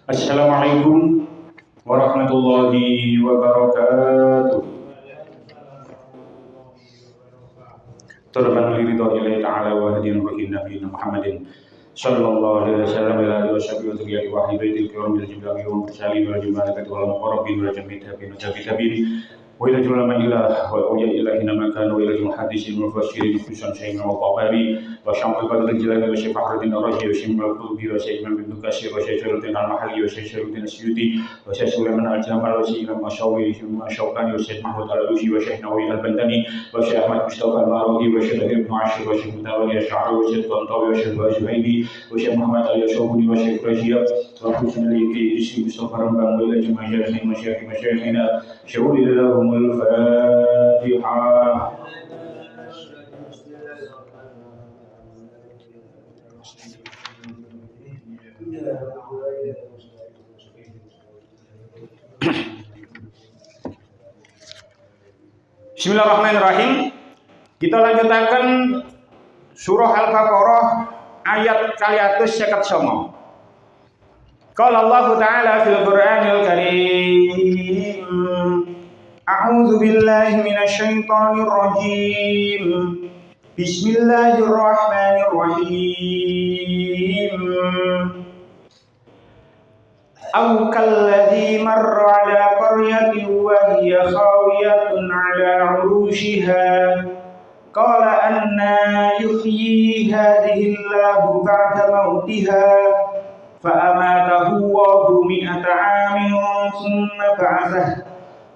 Assalamualaikum warahmatullahi wabarakatuh. Turban liridho ta'ala wa hadin rohin Nabi Muhammadin sallallahu alaihi wasallam ila alihi wa sahbihi wa dzurriyyati wa ahli baitil kiram bil jibali wa mursalin wa jumalakati wal muqarrabin wa jami'in wa ila julama ilah wa awliya ilahi namakan wa ila muhaddisin wa mufassirin khususan sayyidina wa tabari wa syamsul qadr jilani wa syafa'atin ar-raji wa syimmal qulubi wa syaiman bin dukasir wa syairuddin al-mahalli wa syairuddin asyuti wa syairuddin al-jamal wa syairuddin masyawi wa syauqani wa syed mahmud al-alusi wa syed nawawi al-bandani wa syed ahmad mustafa al-marawi wa syed ibn ashir wa syed mutawali asy'ari wa syed tantawi wa syed wajhaidi wa syed muhammad al-yashawuni wa syed rajiyah wa husnul yaqi isi mustafa rambang wa ila jamaah masyayikhina syawli lahumul fatihah. Bismillahirrahmanirrahim. Kita lanjutakan surah Al-Baqarah ayat kaliatus 59. Qala Allah Ta'ala fil Qur'anil Karim. A'udzu billahi minasy syaithanir rajim. Bismillahirrahmanirrahim. Aw kalladzi marra 'ala qaryatin wa hiya khawiyatun 'ala 'urushiha qala anna yuhyi hadhihi Allahu ba'da mautiha fa amatahu Allahu mi'ata 'amin thumma ba'athahu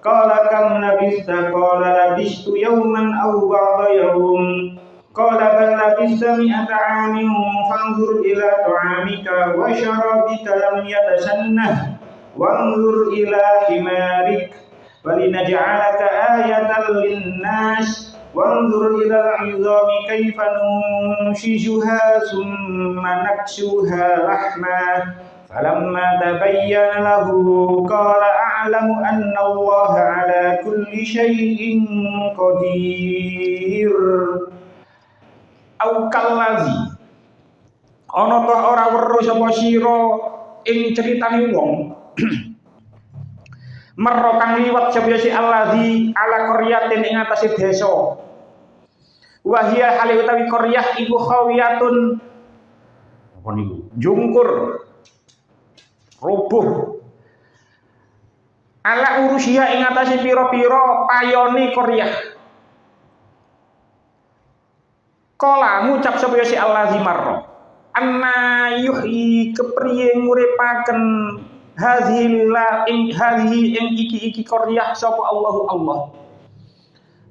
qala kam labista qala labistu yawman aw ba'da yawm qala bal labista mi'ata 'amin fanzur ila ta'amika wa syarabika lam yatasannah wanzur ila himarik walinaj'alaka ayatan linnas wanzur ila al'izami kayfa nunshizuha summa naksuha lahma falamma tabayyana lahu qala a'lamu anna Allah ala kulli syai'in qadir. Au kallazi ana ta ora weruh sapa sira ing critane wong merro kang liwat sapa si allazi ala qaryatin ing atase desa wa hiya hale utawi qaryah iku khawiyatun apa niku jungkur rubuh ala urusia ing atase pira-pira payone qaryah. Kala ngucap sapa si allazi marra anna yuhyi kepriye nguripaken hadhihi ing iki qaryah sapa Allah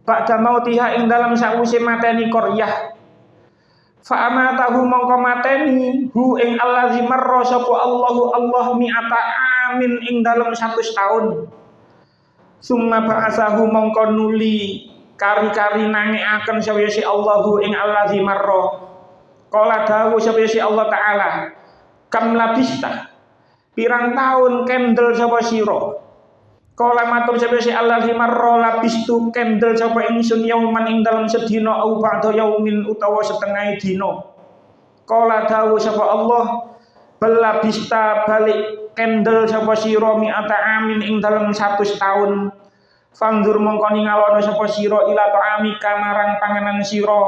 ba'da mautiha ing dalam sawise mateni qaryah fa amatahu mongko mateni hu ing allazi marra sapa Allah mi'ata amin ing dalam 100 tahun summa ba'asahu mongko nuli kari-kari nangekaken sapa si Allahu ing allazi marra qala dawu sapa si Allah taala kam labista pirang taun kendel sapa sira qala matur sapa si allazi marra labistu kendel sapa ingsun yauman ing dalem sedina au ba'da yaumin utawa setengah dina qala dawu sapa Allah bal labista balik kendel sapa sira mi'ata amin ing dalem 100 taun fanzur mongko ningalono sapa sira ila ta'amika marang panganan sira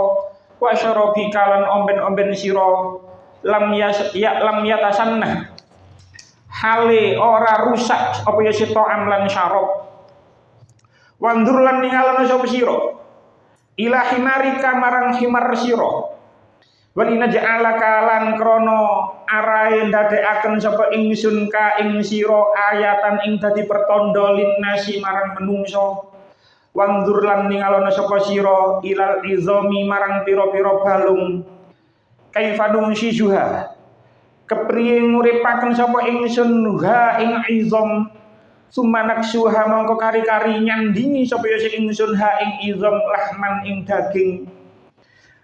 wa syarabika lan omben-omben sira lam yatasannah hale ora rusak apa ya ta'am lan syarab wanzur lan ningalono sapa sira ila himarika marang himar sira wa linaj'alaka lan krana arae ndadekaken sapa ingsun ka ing sira ayatan ing dadi pertanda linnasi marang menungso wanzur lan ningalono sapa sira ilal izami marang pira-pira balung kaifa nunshizuha kepriye nguripaken sapa ingsun ha ing izam sumanak suha mongko kari-kari nyandingi sapa ingsun ha ing izam lahman ing daging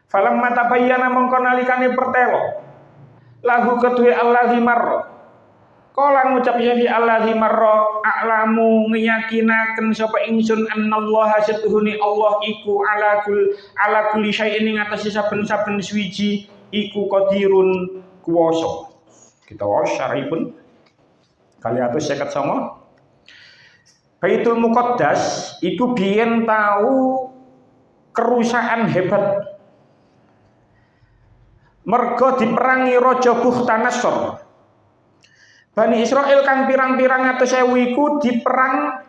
falam mata bayana mongko nalikane pertelo lahu kedue allazi marra kala ngucap ya allazi marra a'lamu ngiyakinaken sapa ingsun annallaha setuhune Allah iku ala kulli syai'in ing atase saben-saben suwiji iku qadirun kuwasa kita wasyaripun 259. Baitul Muqaddas itu biyen tahu kerusakan hebat. Mergo diperangi Raja Bukhtanasor. Bani Israel kang pirang-pirang atus ewu iku diperang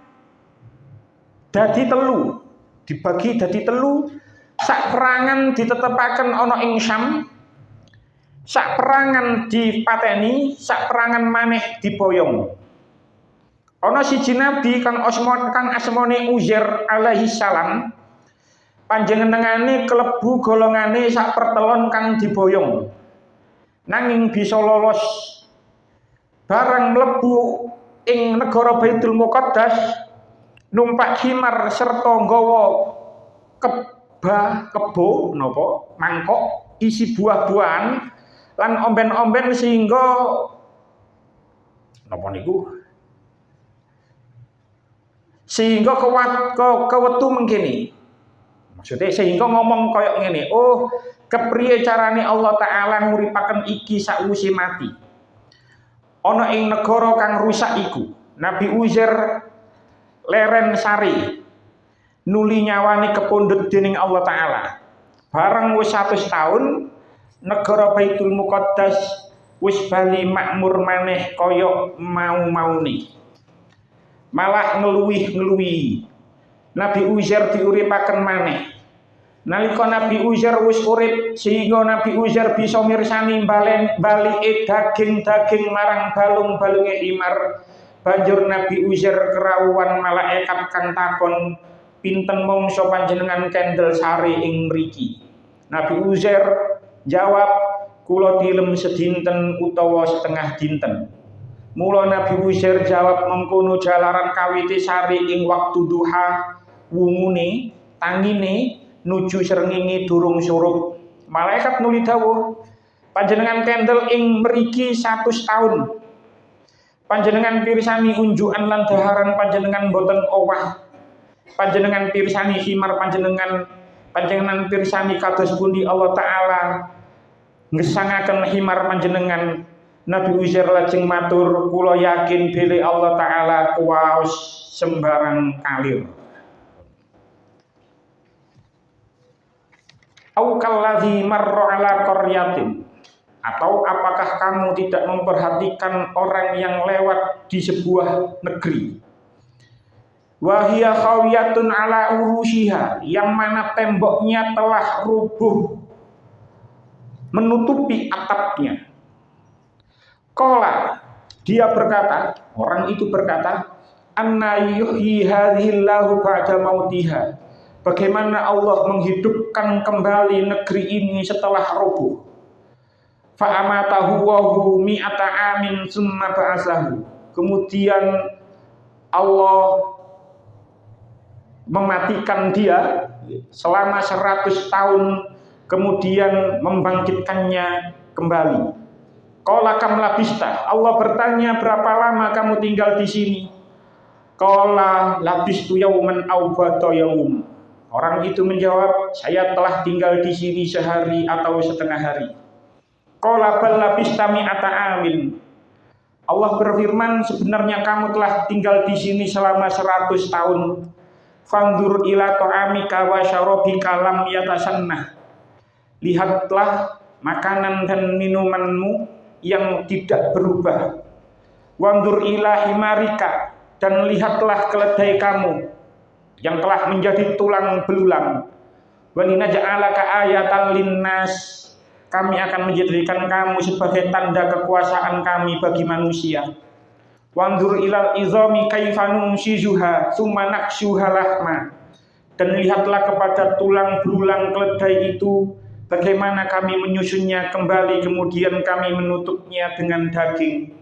dadi telu, dibagi dadi telu. Sak perangan ditetepaken ana ing Syam, sak perangan dipateni, sak perangan maneh diboyong. Ana siji nabi kang asmane Uzair alaihi salam, panjenengane kelebu golongane sak pertelon kang diboyong. Nanging bisa lolos. Barang mlebu ing negara Baitul Muqaddas numpak khimar serta nggawa kebo napa mangkok isi buah-buahan lan omben-omben sehingga napa niku sehingga kewetu mengkene. Maksudnya sehingga ngomong koyok ngene, oh kepriye carane Allah Ta'ala nguripaken iki sakwise mati. Ana ing negara kang rusak iku, Nabi Uzair leren sari nuli nyawane kepundhut dening Allah Ta'ala. Bareng wis 100 tahun negara Baitul Muqaddas wis bali makmur maneh kaya mau-maune. Malah ngeluwih-ngeluwi. Nabi Uzair diuripaken maneh. Nalika Nabi Uzair wis urip sehingga Nabi Uzair bisa mirsani balike daging-daging marang balung-balunge himar. Banjur Nabi Uzair kerawuhan malaikat kang takon, pinten mangsa panjenengan kendel sari ing mriki? Nabi Uzair jawab, kula tilem sedinten utawa setengah dinten. Mula Nabi Uzair jawab mengkono jalaran kawite sari ing waktu duha, wungune, tangine nuju srengenge durung surup. Malaikat nuli dawuh, panjenengan kendel ing mriki 100 taun. Panjenengan pirsani unjukan lan daharan panjenengan boten owah. Panjenengan pirsani himar panjenengan pirsani kados pundi Allah Ta'ala ngesangaken himar panjenengan. Nabi Uzair lajeng matur, kula yakin bilih Allah Ta'ala kuwaos sembarang kalir. Au kalladzi marra ala qaryatin, atau apakah kamu tidak memperhatikan orang yang lewat di sebuah negeri, wahia khawiyatun ala urushiha, yang mana temboknya telah rubuh menutupi atapnya. Qala, dia berkata, orang itu berkata, anna yuhyi hadhillahu ba'da mautiha, bagaimana Allah menghidupkan kembali negeri ini setelah rubuh. Fa'amatahu wahu mi'ata amin summa ba'asahu. Kemudian Allah mematikan dia selama 100 tahun, kemudian membangkitkannya kembali. Qala kam labista, Allah bertanya, berapa lama kamu tinggal di sini? Qala labistu yauman aw ba'da yaum. Orang itu menjawab, saya telah tinggal di sini sehari atau setengah hari. Qala bal labista mi'ata amin. Allah berfirman, sebenarnya kamu telah tinggal di sini selama 100 tahun. Fandur ila ta'amika wa syarabika lam yatasannah. Lihatlah makanan dan minumanmu yang tidak berubah. Wandur ila himarika, dan lihatlah keledai kamu yang telah menjadi tulang belulang. Walinaj'alaka ayatan linnas, kami akan menjadikan kamu sebagai tanda kekuasaan kami bagi manusia. Wandur ilal izami kaifa nunshizuha tsumma naksuha lahma, dan lihatlah kepada tulang belulang keledai itu, bagaimana kami menyusunnya kembali, kemudian kami menutupnya dengan daging.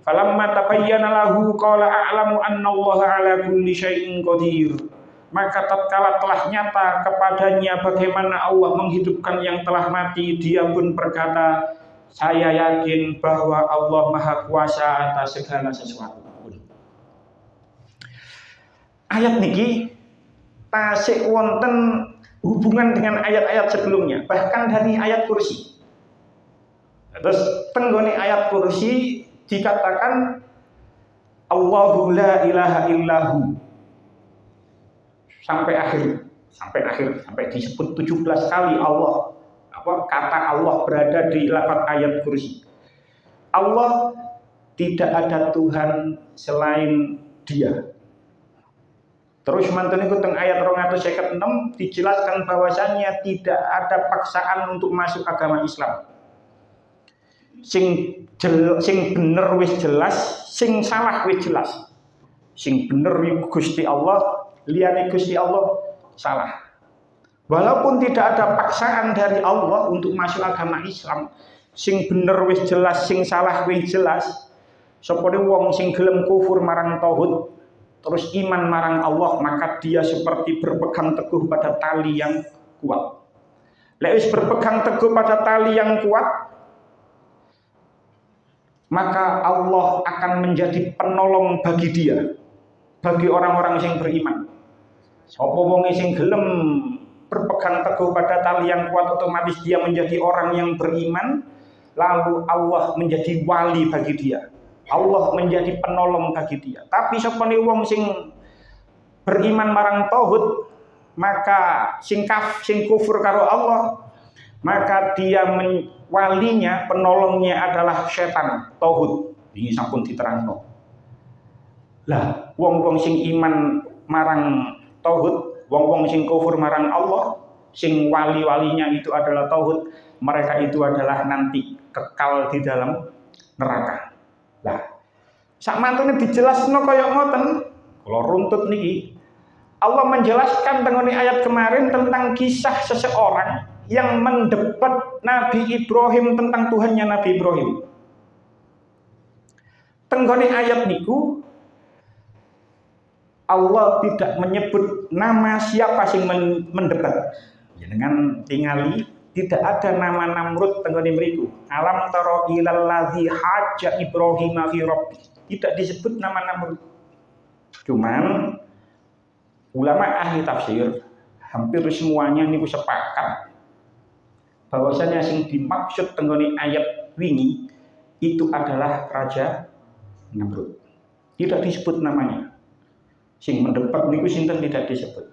Falamma tabayyana lahu qala a'lamu annallaha ala kulli syai'in qadir. Maka tatkala telah nyata kepadanya bagaimana Allah menghidupkan yang telah mati, dia pun berkata, saya yakin bahwa Allah Maha Kuasa atas segala sesuatu. Ayat niki tasik wonten hubungan dengan ayat-ayat sebelumnya, bahkan dari ayat kursi. Terus tenggone ayat kursi dikatakan Allahu la ilaha illahu. Sampai disebut 17 kali Allah. Kata Allah berada di lafaz ayat kursi. Allah tidak ada Tuhan selain Dia. Terus mantun itu teng ayat 256 dijelaskan bahwasannya tidak ada paksaan untuk masuk agama Islam. Sing bener wis jelas, sing salah wis jelas. Sing bener iku Gusti Allah, liyane Gusti Allah salah. Walaupun tidak ada paksaan dari Allah untuk masuk agama Islam, sing bener wis jelas, sing salah wis jelas. Sapa wong sing gelem kufur marang tauhid terus iman marang Allah, maka dia seperti berpegang teguh pada tali yang kuat. Lek wis berpegang teguh pada tali yang kuat, maka Allah akan menjadi penolong bagi dia, bagi orang-orang yang beriman. Sapa wong sing gelem berpegang teguh pada tali yang kuat, otomatis dia menjadi orang yang beriman, lalu Allah menjadi wali bagi dia. Allah menjadi penolong bagi dia. Tapi sapane wong sing beriman marang tauhid, maka sing kufur karo Allah, maka dia walinya, penolongnya adalah setan tauhid. Ini sampun diterangno. Lah, wong-wong sing iman marang tauhid, wong-wong sing kufur marang Allah, sing wali-walinya itu adalah tauhid, mereka itu adalah nanti kekal di dalam neraka. Lah, sak mantune dijelasno kaya ngoten, kula runtut niki. Allah menjelaskan tengene ayat kemarin tentang kisah seseorang yang mendebat Nabi Ibrahim tentang Tuhannya Nabi Ibrahim. Tenggone ayat niku Allah tidak menyebut nama siapa sing mendebat. Dengan tingali tidak ada nama Namrud tenggone mriku. Alam tara ilal ladzi haja Ibrahim fi rabbi. Tidak disebut nama Namrud. Cuman ulama ahli tafsir hampir semuanya niku sepakat bahwasanya sing dimaksud tenggone ayat wingi itu adalah Raja Namrud. Tidak disebut namanya. Sing mendebat niku sinten tidak disebut.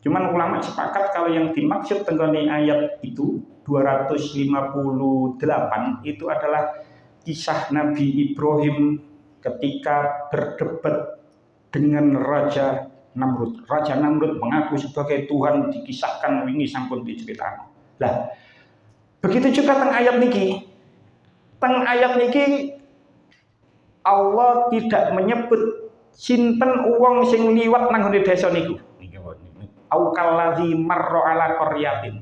Cuman ulama sepakat kalau yang dimaksud tenggone ayat itu 258 itu adalah kisah Nabi Ibrahim ketika berdebat dengan Raja Namrud. Raja Namrud mengaku sebagai Tuhan, dikisahkan wingi sampun diceritakan. Lah, begitu juga teng ayat niki. Teng ayat niki Allah tidak menyebut sinten wong sing liwat nang ngene desa niku. Au kallazi marra ala qaryatin.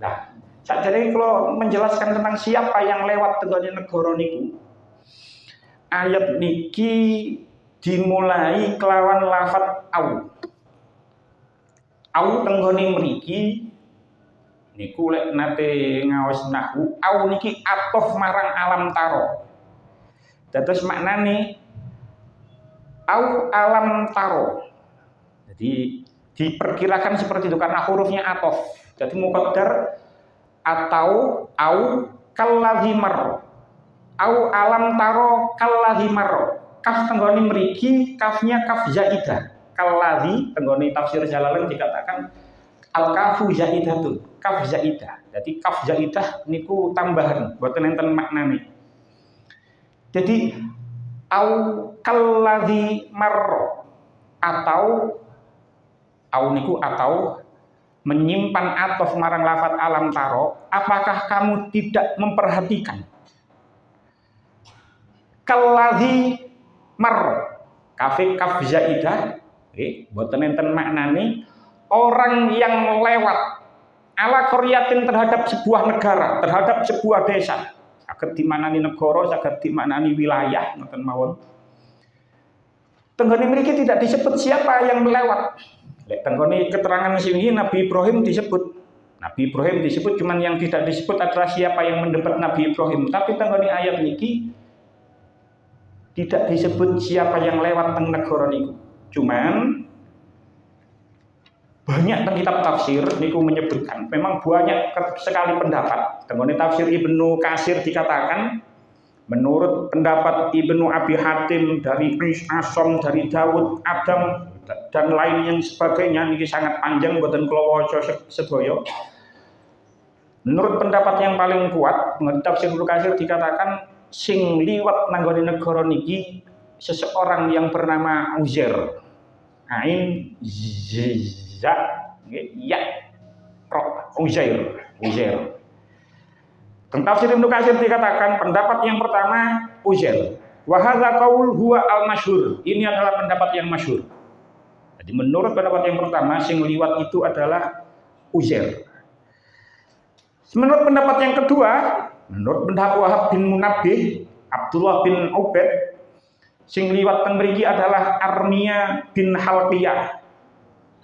Nah, sakjane kula menjelaskan tentang siapa yang lewat tenggone negara niku. Ayat niki dimulai kelawan lafaz au. Au tenggone mriki niku lek nate ngaos nahwu, au niki atof marang alam taro. Dados maknane au alam taro. Jadi diperkirakan seperti itu karena hurufnya atof. Jadi muqaddar atau au kalladzi marra. Au alam taro kalladzi marra. Kaf tenggone mriki kafnya kaf zaidah. Kalladzi tenggone tafsir Jalalain dikatakan al kafu zaidatun. Kaf zaidah. Jadi kaf zaidah niku tambahan, boten enten maknane. Jadi au kalladzi marra atau au niku atau menyimpan atof marang lafaz alam taro. Apakah kamu tidak memperhatikan kalladzi mar kafik kaf zaidah boten enten maknane orang yang lewat ala qaryatin terhadap sebuah negara, terhadap sebuah desa. Saged dimaknani negara, saged dimaknani wilayah ngoten mawon. Tenggone mriki tidak disebut siapa yang melewat. Lek tenggone keterangan sini Nabi Ibrahim disebut. Nabi Ibrahim disebut, cuman yang tidak disebut adalah siapa yang mendebat Nabi Ibrahim. Tapi tenggone ayat niki tidak disebut siapa yang lewat teng negara niku. Cuman banyak teng kitab tafsir niku menyebutkan, memang banyak sekali pendapat. Tenggone tafsir Ibnu Katsir dikatakan Menurut pendapat Ibnu Abi Hatim dari Asom, dari Dawud, Adam dan lain yang sebagainya, ini sangat panjang boten kula waca sedaya. Menurut pendapat yang paling kuat, menurut tafsir Ibnu Katsir dikatakan sing liwat nanggone negara niki seseorang yang bernama Uzair. Ain za ya Uzair. Tafsir Ibnu Katsir dikatakan pendapat yang pertama Uzair. Wa hadza qaul huwa al-masyhur. Ini adalah pendapat yang masyhur. Jadi menurut pendapat yang pertama sing liwat itu adalah Uzair. Menurut pendapat yang kedua, menurut pendapat Wahab bin Munabbih, Abdullah bin Ubaid, sing liwat teng mriki adalah Armia bin Halqiyah.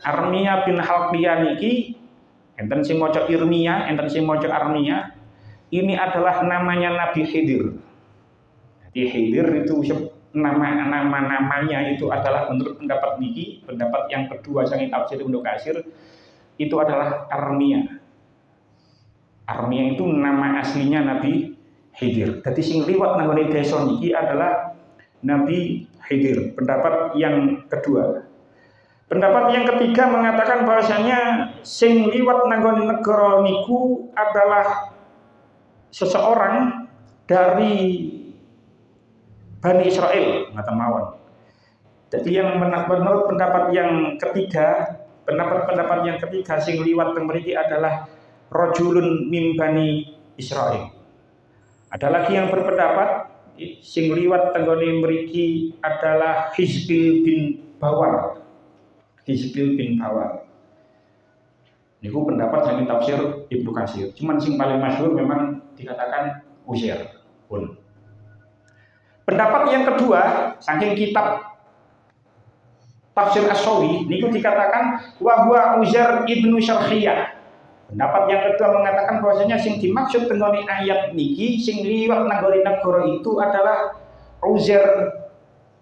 Armia bin Halqiyah niki enten sing maca Irmiyah, enten sing maca Armia. Ini adalah namanya Nabi Khidir. Jadi Khidir itu nama-namanya itu adalah menurut pendapat niki, pendapat yang kedua sang tafsir Ibnu Katsir itu adalah Armia. Armia itu nama aslinya Nabi Khidir. Jadi sing liwat nanggone desa niki adalah Nabi Khidir. Pendapat yang kedua. Pendapat yang ketiga mengatakan bahwasanya sing liwat nanggone negara niku adalah seseorang dari Bani Israel, ngata mawon. Jadi yang menurut pendapat yang ketiga, pendapat yang ketiga sing liwat teng mriki adalah rajulun min Bani Israel. Ada lagi yang berpendapat sing liwat tenggone mriki adalah Hizbil bin Bawar. Hizbil bin Bawar. Niku pendapat yang tafsir Ibnu Katsir. Cuman sing paling masyhur memang dikatakan Uzair pun. Pendapat yang kedua, saking kitab Tafsir As-Sawi niku dikatakan wa huwa Uzair ibnu Syarkhiyah. Pendapat yang kedua mengatakan bahwasanya sing dimaksud tenggone ayat niki sing liwat nanggone negara itu adalah Uzair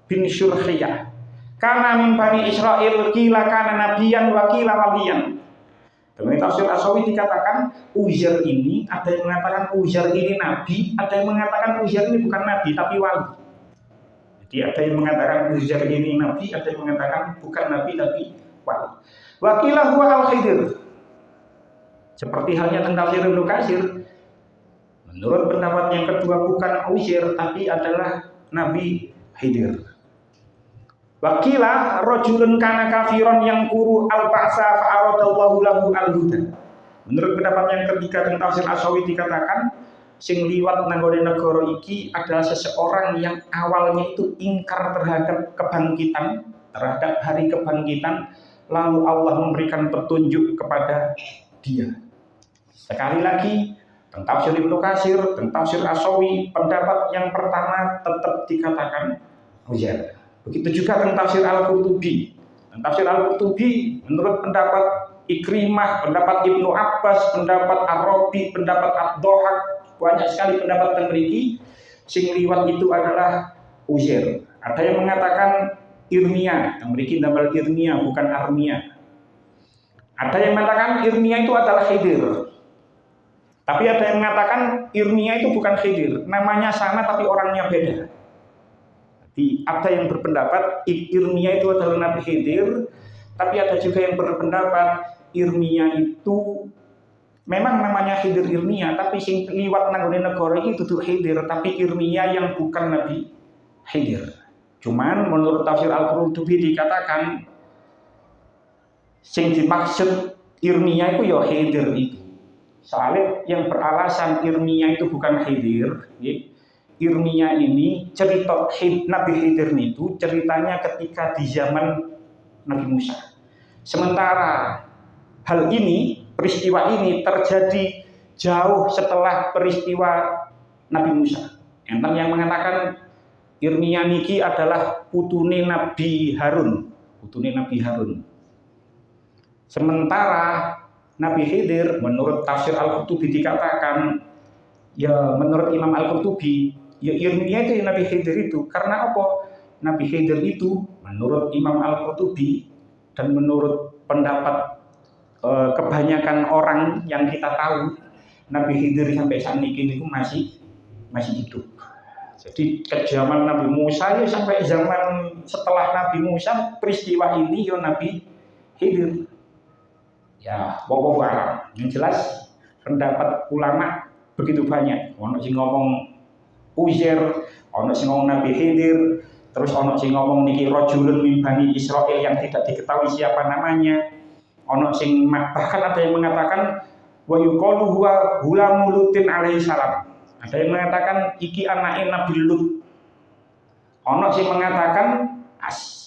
bin Syarkhiyah. Karena min Bani Israil kila kana nabiyan wa kila waliyan. Dalam tafsir As-Sawi dikatakan Uzair ini, ada yang mengatakan Uzair ini nabi, ada yang mengatakan Uzair ini bukan nabi tapi wali. Jadi ada yang mengatakan Uzair ini nabi, ada yang mengatakan bukan nabi tapi wali. Wakilah huwa al-Khidir. Seperti halnya tentang tafsir Ibnu Katsir. Menurut pendapat yang kedua bukan Uzair tapi adalah Nabi Khidir. Wakilah rajulun kana kafiron yang kuru al-ba'sa fa'aradallahu lahu al-huda. Menurut pendapat yang ketiga tentang tafsir As-Sawi dikatakan sing liwat nanggone negara iki adalah seseorang yang awalnya itu ingkar terhadap kebangkitan, terhadap hari kebangkitan, lalu Allah memberikan petunjuk kepada dia. Sekali lagi tentang tafsir Ibnu Katsir, tentang tafsir As-Sawi, pendapat yang pertama tetap dikatakan Uzair. Begitu juga tentang tafsir Al-Qurtubi. Tafsir Al-Qurtubi menurut pendapat Ikrimah, pendapat Ibnu Abbas, pendapat Ar-Rabi, pendapat Ad-Dhahak, banyak sekali pendapat tentang mriki sing liwat itu adalah Uzair. Ada yang mengatakan Irmiyah, yang mriki ndamel Irmiyah bukan Armiyah. Ada yang mengatakan Irmiyah itu adalah Khidir. Tapi ada yang mengatakan Irmiyah itu bukan Khidir, namanya sama tapi orangnya beda. Jadi ada yang berpendapat Irmiyah itu adalah Nabi Khidir, tapi ada juga yang berpendapat Irmiyah itu memang namanya Khidir Irmiyah, tapi sing liwat nanggone negara iki dudu Khidir, tapi Irmiyah yang bukan Nabi Khidir. Cuman menurut tafsir Al-Qurtubi dikatakan sing dimaksud Irmiyah itu ya Khidir itu. Soalnya yang beralasan Irmiyah itu bukan Khidir, Irmiyah ini cerita Nabi Khidir itu ceritanya ketika di zaman Nabi Musa. Sementara hal ini, peristiwa ini terjadi jauh setelah peristiwa Nabi Musa. Enten yang mengatakan Irmiyah niki adalah putune Nabi Harun, Sementara Nabi Khidir menurut tafsir Al-Qurtubi dikatakan, ya menurut Imam Al-Qurtubi, ya Irmiyah itu Nabi Khidir itu. Karena apa? Nabi Khidir itu menurut Imam Al-Qurtubi dan menurut pendapat kebanyakan orang yang kita tahu, Nabi Khidir sampai saat ini itu masih hidup. Jadi ke zaman Nabi Musa ya sampai zaman setelah Nabi Musa peristiwa ini ya Nabi Khidir. Ya, wallahu a'lam. Yang jelas pendapat ulama begitu banyak. Ono sing ngomong Uzair, ono sing ngomong Nabi Khidir, terus ono sing ngomong niki rajulun min Bani Israil yang tidak diketahui siapa namanya. Ono sing bahkan ada yang mengatakan wa yuqalu huwa Ghulamul Lutin alaihi salam. Ada yang mengatakan iki anake Nabi Lut. Ono sing mengatakan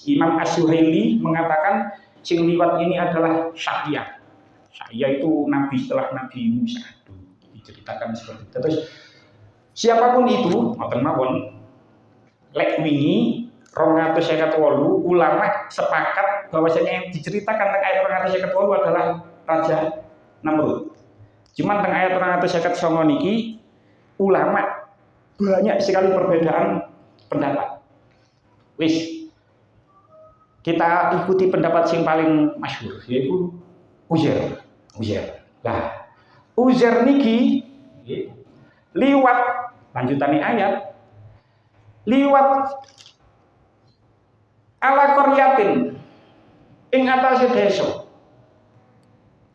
Imam As-Suhaili mengatakan sing liwat ini adalah Syahya. Syahya itu nabi setelah Nabi Musa. Diceritakan seperti itu. Terus siapapun itu, ngoten mawon, lek wingi 258 ulama sepakat bahwasanya yang diceritakan tentang ayat 258 adalah Raja Namrud. Cuman tentang ayat 259 niki ulama banyak sekali perbedaan pendapat. Wis kita ikuti pendapat yang paling masyhur yaitu Uzair. Nah, Uzair niki liwat lanjutannya ayat liwat ala qaryatin ing atase desa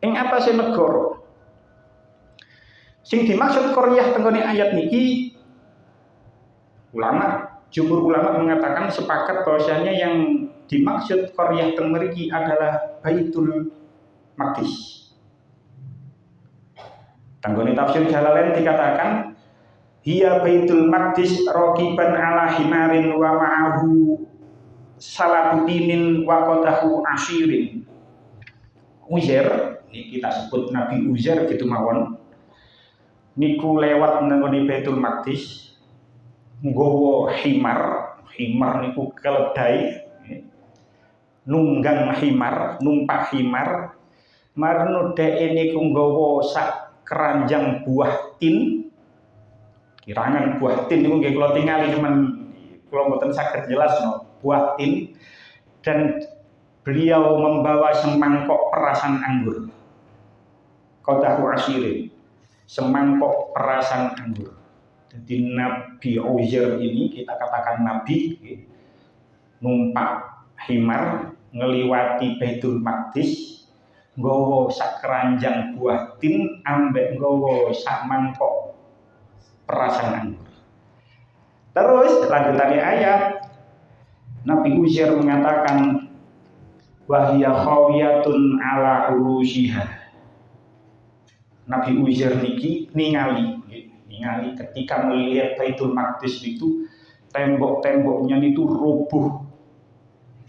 ing atase negara. Sing dimaksud qaryah tenggone ayat niki jumhur ulama mengatakan sepakat bahwasanya yang dimaksud qaryah teng mriki adalah Baitul Maqdis. Tenggone tafsir Jalalain dikatakan hiya Baitul Maqdis raqiban ala himarin wa ma'ahu salatudinin wa qadahu asyirin. Uzair ini kita sebut Nabi Uzair gitu mawon. Niku lewat nang Baitul Maqdis nggawa himar niku keledai nunggang himar numpak himar marno dhek niku nggawa sak keranjang buah tin kirangan buah tin niku nggih kula tingali cuman kula mboten saged jelasno buah tin dan beliau membawa semangkok perasan anggur qadahu asyirin semangkok perasan anggur. Jadi Nabi Uzair ini kita katakan Nabi numpak himar ngeliwati Baitul Maqdis nggawa sak keranjang buah tin ambek nggawa sak mangkok perasan anggur. Terus lanjutannya ayat Nabi Uzair mengatakan wahya khawiyatun ala urusyiha. Nabi Uzair niki ningali ketika melihat Baitul Maqdis itu tembok-temboknya itu roboh,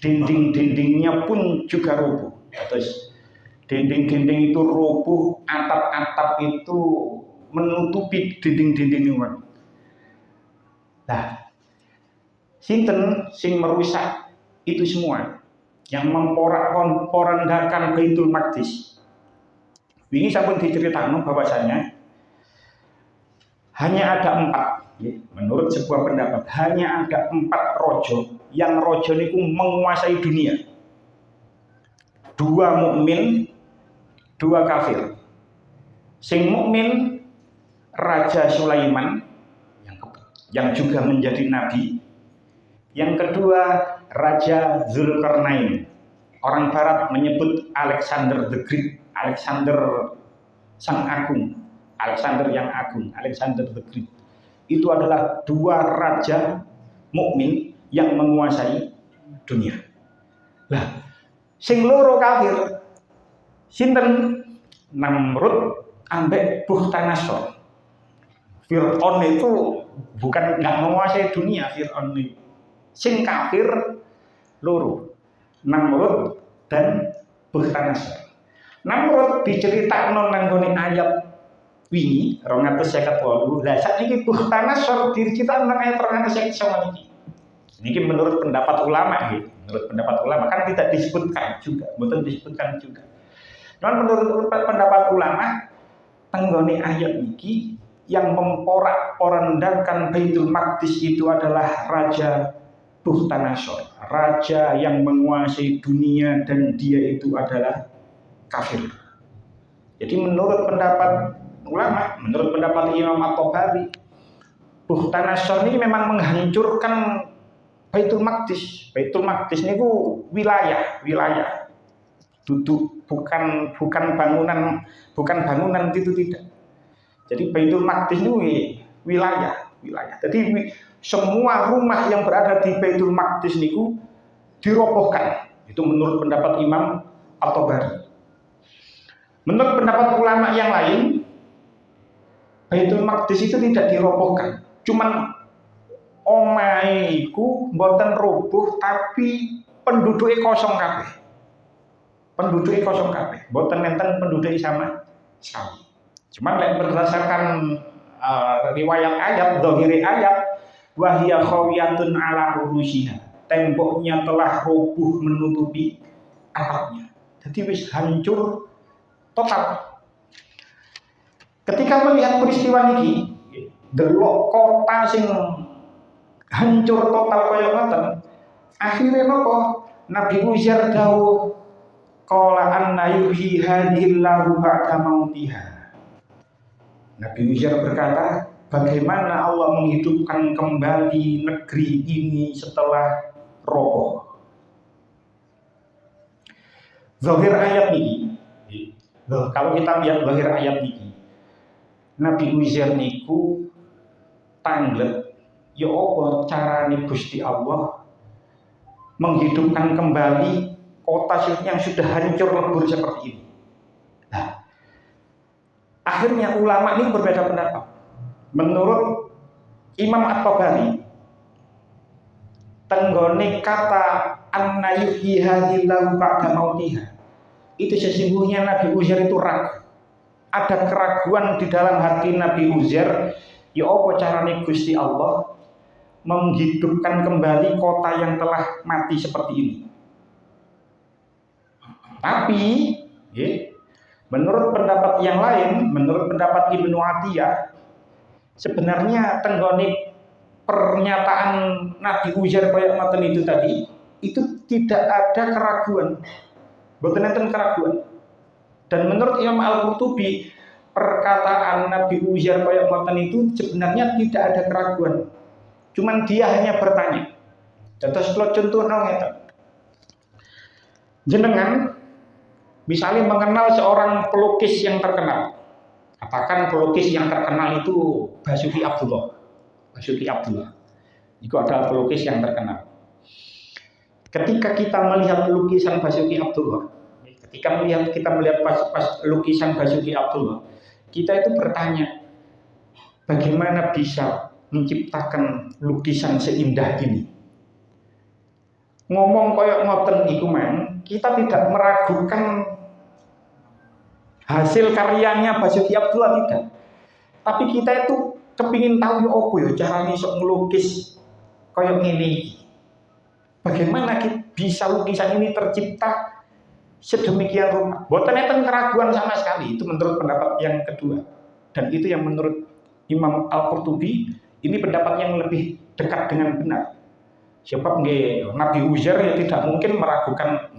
dinding-dindingnya pun juga roboh. Terus dinding-dinding itu roboh, atap-atap itu menutupi dinding-dinding. Nah, sinten sing merusak itu semua, yang memporak-porandakan Baitul Maqdis. Ini sampun diceritakan bahwasanya hanya ada 4, menurut sebuah pendapat hanya ada 4 rojo yang rojo niku menguasai dunia. 2 mukmin, 2 kafir. Sing mukmin Raja Sulaiman yang juga menjadi nabi. Yang kedua Raja Zulkarnain. Orang Barat menyebut Alexander the Great, Alexander Sang Agung, Alexander yang agung, Alexander the Great. Itu adalah 2 raja mukmin yang menguasai dunia. Lah, sing loro kafir, sinten? Namrud ambek Bukhtanasor. Fir'aun itu bukan nggak menguasai dunia, Fir'aun itu. Sing kafir loro, Namrud dan Bukhtanasor. Namrud diceritakno nang nggone ayat wingi 258. Lah sakniki Bukhtanasor diceritakno nang ayat 259 iki. Niki menurut pendapat ulama nggih. Menurut pendapat ulama kan tidak disebutkan juga, mboten disebutkan juga. Namun menurut pendapat ulama tenggone ayat niki yang memporak-porandakan Baitul Maqdis itu adalah Raja Bukhtanasor, raja yang menguasai dunia dan dia itu adalah kafir. Jadi menurut pendapat ulama, menurut pendapat Imam At-Tabari, Bukhtanasor ini memang menghancurkan Baitul Maqdis. Baitul Maqdis niku wilayah. Duduk bukan bangunan itu tidak. Jadi Baitul Maqdis itu wilayah. Jadi semua rumah yang berada di Baitul Maqdis niku dirobohkan. Itu menurut pendapat Imam At-Tabari. Menurut pendapat ulama yang lain, Baitul Maqdis itu tidak dirobohkan. Cuman omahe iku mboten roboh tapi penduduknya kosong kabeh. Mboten nenten penduduknya sama sekali. Cuman berdasarkan riwayat ayat, zahiri ayat, wa hiya khawiyatun ala urusyiha. Temboknya telah roboh menutupi atapnya. Jadi wis hancur total. Ketika melihat peristiwa ini, delok kota sing hancur total kaya ngoten, akhirnya napa? Nabi Uzair dawuh, qala anna yuhyi hadhillahu ba'da mautiha. Nabi Uzair berkata, bagaimana Allah menghidupkan kembali negeri ini setelah roboh. Zahir ayat ini, kalau kita lihat zahir ayat ini, Nabi Uzair niku tanglet ya apa carane Gusti Allah menghidupkan kembali kota yang sudah hancur lebur seperti ini. Nah, akhirnya ulama ini berbeda pendapat. Menurut Imam At-Tabari, tenggone kata anna yuhyi hadhillahu ba'da mautiha, itu sesungguhnya Nabi Uzair itu ragu. Ada keraguan di dalam hati Nabi Uzair, ya apa carane Gusti Allah menghidupkan kembali kota yang telah mati seperti ini. Tapi menurut pendapat yang lain, menurut pendapat Ibnu Atiyah, sebenarnya tenggone pernyataan Nabi Uzair kaya ngoten itu tadi, itu tidak ada keraguan. Mboten enten keraguan. Dan menurut Imam Al-Qurtubi, perkataan Nabi Uzair kaya ngoten itu sebenarnya tidak ada keraguan. Cuman dia hanya bertanya. Terus kalau contohnya ngeten. Jenengan misalnya mengenal seorang pelukis yang terkenal. Katakan pelukis yang terkenal itu Basuki Abdullah. Itu adalah pelukis yang terkenal. Ketika kita melihat lukisan Basuki Abdullah, ketika kita melihat lukisan Basuki Abdullah, kita itu bertanya, bagaimana bisa menciptakan lukisan seindah ini? Ngomong koyok ngoten iku man, kita tidak meragukan hasil karyanya Basuki Abdullah, tidak. Tapi kita itu kepingin tahu ya apa ya caranya sok ngelukis koyok ini. Bagaimana bisa lukisan ini tercipta sedemikian rupa? Boten enten keraguan sama sekali. Itu menurut pendapat yang kedua. Dan itu yang menurut Imam Al-Qurtubi, ini pendapat yang lebih dekat dengan benar. Sebab Nabi Uzair ya tidak mungkin meragukan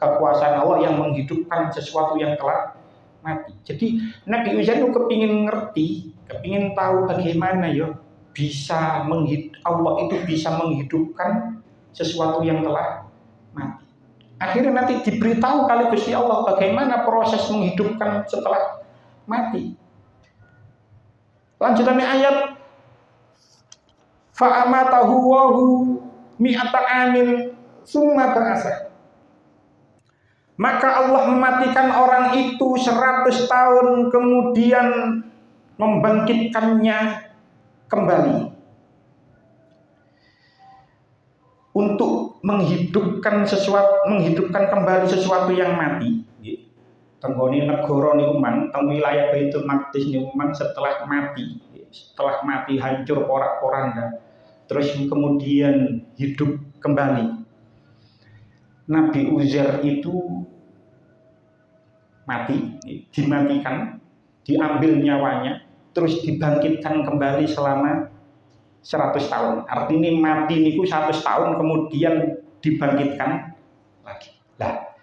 kekuasaan Allah yang menghidupkan sesuatu yang telah mati. Jadi Nabi Uzair itu kepingin ngerti, kepingin tahu bagaimana ya bisa Allah itu bisa menghidupkan sesuatu yang telah mati. Akhirnya nanti diberitahu kali Gusti Allah bagaimana proses menghidupkan setelah mati. Lanjutannya ayat, fa'amatahu wahu mi'ata amin summa ba'asa. Maka Allah mematikan orang itu 100 tahun kemudian membangkitkannya kembali untuk menghidupkan kembali sesuatu yang mati. Tenggone negara niku man, teng wilayah Baitul Maqdis niku man setelah mati hancur porak-poranda, terus kemudian hidup kembali. Nabi Uzair itu mati, dimatikan, diambil nyawanya, terus dibangkitkan kembali selama 100 tahun. Artinya mati niku 100 tahun kemudian dibangkitkan lagi. Lah,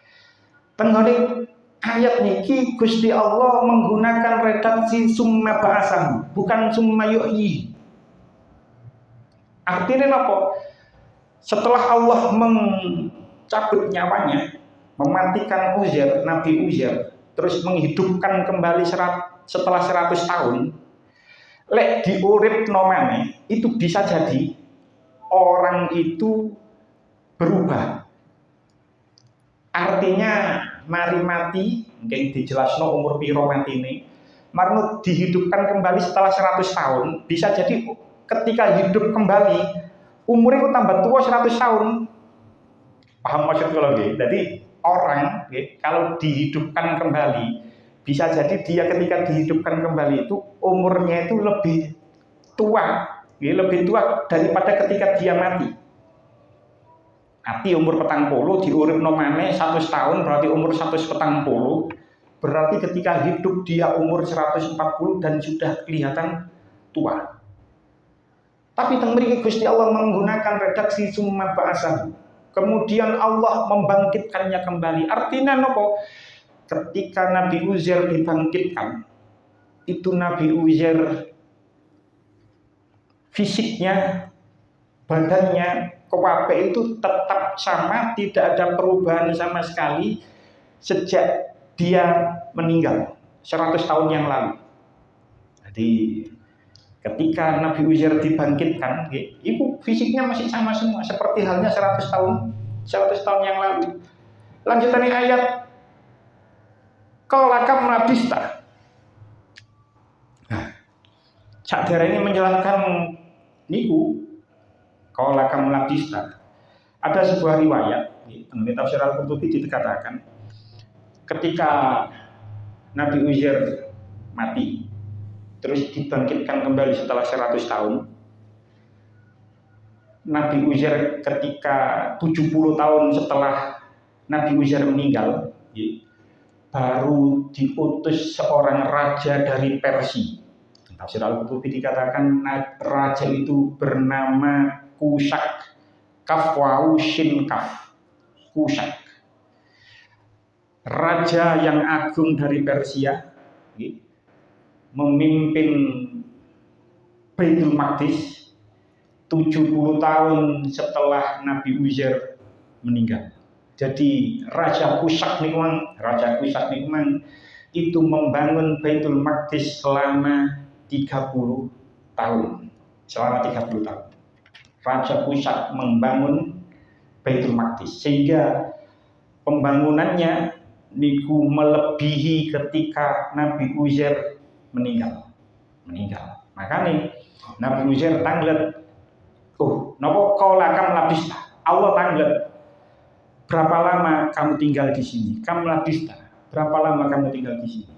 tenggone ayat niki Gusti Allah menggunakan redaksi summa ba'asahu, bukan summa yuhyi. Artinya apa? Setelah Allah mencabut nyawanya, mematikan Uzair, Nabi Uzair, terus menghidupkan kembali setelah 100 tahun, lek diuripno maneh, itu bisa jadi orang itu berubah. Artinya mari mati, mungkin dijelasno umur piro matine, marno dihidupkan kembali setelah 100 tahun, bisa jadi ketika hidup kembali umur itu tambah tua 100 tahun. Paham maksud kalau nggih? Jadi orang nggih, kalau dihidupkan kembali, bisa jadi dia ketika dihidupkan kembali itu umurnya itu lebih tua, nggih, lebih tua daripada ketika dia mati. Mati umur 40 diuripno maneh 100 tahun berarti umur 140. Berarti ketika hidup dia umur 140 dan sudah kelihatan tua. Tapi teng mriki Gusti Allah menggunakan redaksi summa ba'asahu. Kemudian Allah membangkitkannya kembali. Artinya nopo? Ketika Nabi Uzair dibangkitkan, itu Nabi Uzair fisiknya, badannya, kewape itu tetap sama, tidak ada perubahan sama sekali sejak dia meninggal 100 tahun yang lalu. Jadi ketika Nabi Uzair dibangkitkan, itu fisiknya masih sama semua seperti halnya 100 tahun yang lalu. Lanjutannya ayat qala kam labista. Nah, Sakdara ini menjelaskan niku qala kam labista. Ada sebuah riwayat di tafsir Al-Qurtubi dikatakan ketika Nabi Uzair mati terus dibangkitkan kembali setelah 100 tahun, Nabi Uzair ketika 70 tahun setelah Nabi Uzair meninggal, baru diutus seorang raja dari Persia. Tafsir Al-Qurtubi dikatakan raja itu bernama Kusak, kaf wawu shin kaf, Kusak. Raja yang agung dari Persia, memimpin Baitul Maqdis 70 tahun setelah Nabi Uzair meninggal. Jadi Raja Kusak niku itu membangun Baitul Maqdis selama 30 tahun. Selama 30 tahun. Raja Kusak membangun Baitul Maqdis sehingga pembangunannya niku melebihi ketika Nabi Uzair meninggal. Makanya Nabi Uzair tanglet, napa qala kam labista? Allah tanglet, berapa lama kamu tinggal di sini? Kam labista, berapa lama kamu tinggal di sini?